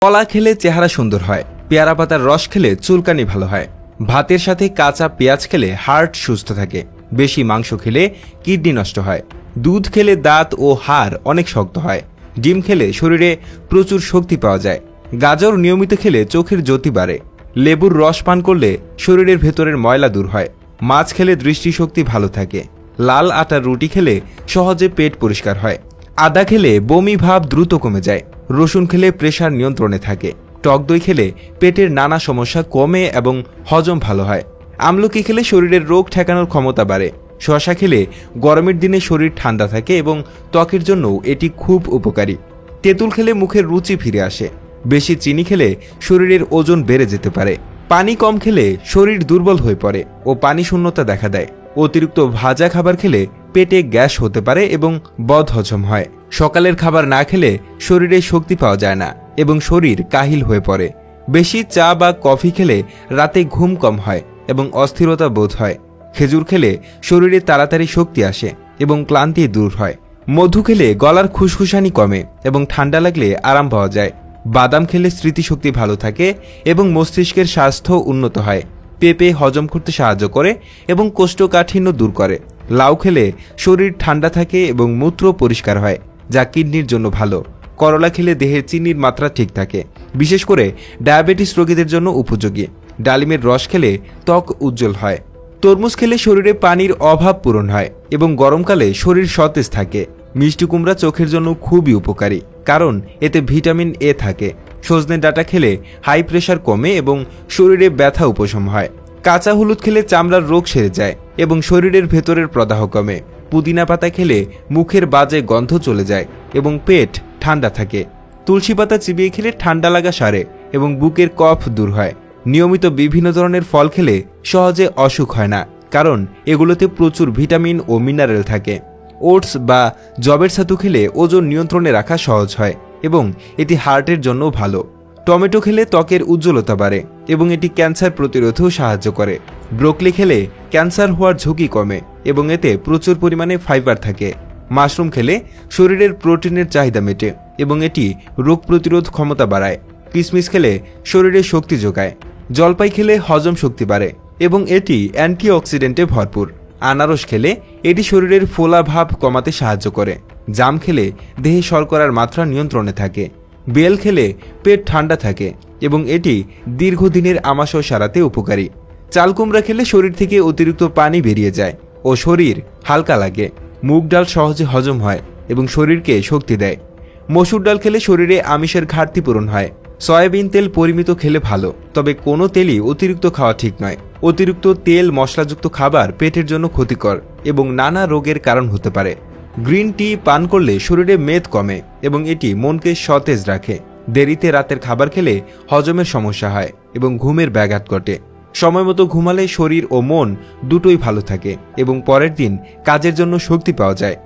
কলা খেলে চেহারা সুন্দর হয়, পেয়ারা পাতার রস খেলে চুলকানি ভালো হয়, ভাতের সাথে কাঁচা পেঁয়াজ খেলে হার্ট সুস্থ থাকে, বেশি মাংস খেলে কিডনি নষ্ট হয়, দুধ খেলে দাঁত ও হাড় অনেক শক্ত হয়, ডিম খেলে শরীরে প্রচুর শক্তি পাওয়া যায়, গাজর নিয়মিত খেলে চোখের জ্যোতি বাড়ে, লেবুর রস পান করলে শরীরের ভেতরের ময়লা দূর হয়, মাছ খেলে দৃষ্টিশক্তি ভালো থাকে, লাল আটার রুটি খেলে সহজে পেট পরিষ্কার হয়, আদা খেলে বমি ভাব দ্রুত কমে যায়, রসুন খেলে প্রেসার নিয়ন্ত্রণে থাকে, টক দই খেলে পেটের নানা সমস্যা কমে এবং হজম ভালো হয়, আমলকি খেলে শরীরের রোগ ঠেকানোর ক্ষমতা বাড়ে, শসা খেলে গরমের দিনে শরীর ঠান্ডা থাকে এবং ত্বকের জন্য এটি খুব উপকারী, তেঁতুল খেলে মুখের রুচি ফিরে আসে, বেশি চিনি খেলে শরীরের ওজন বেড়ে যেতে পারে, পানি কম খেলে শরীর দুর্বল হয়ে পড়ে ও পানি শূন্যতা দেখা দেয়, অতিরিক্ত ভাজা খাবার খেলে পেটে গ্যাস হতে পারে এবং বদহজম হয়, সকালের খাবার না খেলে শরীরে শক্তি পাওয়া যায় না এবং শরীর কাহিল হয়ে পড়ে, বেশি চা বা কফি খেলে রাতে ঘুম কম হয় এবং অস্থিরতা বোধ হয়, খেজুর খেলে শরীরে তাড়াতাড়ি শক্তি আসে এবং ক্লান্তি দূর হয়, মধু খেলে গলার খুশখুশানি কমে এবং ঠান্ডা লাগলে আরাম পাওয়া যায়, বাদাম খেলে স্মৃতিশক্তি ভালো থাকে এবং মস্তিষ্কের স্বাস্থ্য উন্নত হয়, পেঁপে হজম করতে সাহায্য করে এবং কোষ্ঠকাঠিন্য দূর করে, লাউ খেলে শরীর ঠান্ডা থাকে এবং মূত্র পরিষ্কার হয় যা কিডনির জন্য ভালো, করলা খেলে দেহের চিনির মাত্রা ঠিক থাকে, বিশেষ করে ডায়াবেটিস রোগীদের জন্য উপযোগী, ডালিমের রস খেলে ত্বক উজ্জ্বল হয়, তরমুজ খেলে শরীরে পানির অভাব পূরণ হয় এবং গরমকালে শরীর সতেজ থাকে, মিষ্টি কুমড়া চোখের জন্য খুবই উপকারী কারণ এতে ভিটামিন এ থাকে, সজনে ডাঁটা খেলে হাই প্রেশার কমে এবং শরীরে ব্যথা উপশম হয়, কাঁচা হলুদ খেলে চামড়ার রোগ সেরে যায় এবং শরীরের ভেতরের প্রদাহ কমে, পুদিনা পাতা খেলে মুখের বাজে গন্ধ চলে যায় এবং পেট ঠান্ডা থাকে, তুলসী পাতা চিবিয়ে খেলে ঠান্ডা লাগা সারে এবং বুকের কফ দূর হয়, নিয়মিত বিভিন্ন ধরনের ফল খেলে সহজে অসুখ হয় না কারণ এগুলোতে প্রচুর ভিটামিন ও মিনারেল থাকে, ওটস বা জবের ছাতু খেলে ওজন নিয়ন্ত্রণে রাখা সহজ হয় এবং এটি হার্টের জন্য ভালো, টমেটো খেলে ত্বকের উজ্জ্বলতা বাড়ে এবং এটি ক্যান্সার প্রতিরোধেও সাহায্য করে, ব্রোকলি খেলে ক্যান্সার হওয়ার ঝুঁকি কমে এবং এতে প্রচুর পরিমাণে ফাইবার থাকে, মাশরুম খেলে শরীরের প্রোটিনের চাহিদা মেটে এবং এটি রোগ প্রতিরোধ ক্ষমতা বাড়ায়, কিশমিশ খেলে শরীরে শক্তি যোগায়, জলপাই খেলে হজম শক্তি বাড়ে এবং এটি অ্যান্টিঅক্সিডেন্টে ভরপুর, আনারস খেলে এটি শরীরের ফোলা ভাব কমাতে সাহায্য করে, জাম খেলে দেহে শর্করার মাত্রা নিয়ন্ত্রণে থাকে, বেল খেলে পেট ঠান্ডা থাকে এবং এটি দীর্ঘদিনের আমাশয় সারাতে উপকারী, চাল কুমড়া খেলে শরীর থেকে অতিরিক্ত পানি বেরিয়ে যায় ও শরীর হালকা লাগে, মুগ ডাল সহজে হজম হয় এবং শরীরকে শক্তি দেয়, মসুর ডাল খেলে শরীরে আমিষের ঘাটতি পূরণ হয়, সয়াবিন তেল পরিমিত খেলে ভালো তবে কোনো তেলই অতিরিক্ত খাওয়া ঠিক নয়, অতিরিক্ত তেল মশলাযুক্ত খাবার পেটের জন্য ক্ষতিকর এবং নানা রোগের কারণ হতে পারে, গ্রিন টি পান করলে শরীরে মেদ কমে এবং এটি মনকে সতেজ রাখে, দেরিতে রাতের খাবার খেলে হজমের সমস্যা হয় এবং ঘুমের ব্যাঘাত ঘটে, সময়মতো ঘুমালে শরীর ও মন দুটোই ভালো থাকে এবং পরের দিন কাজের জন্য শক্তি পাওয়া যায়।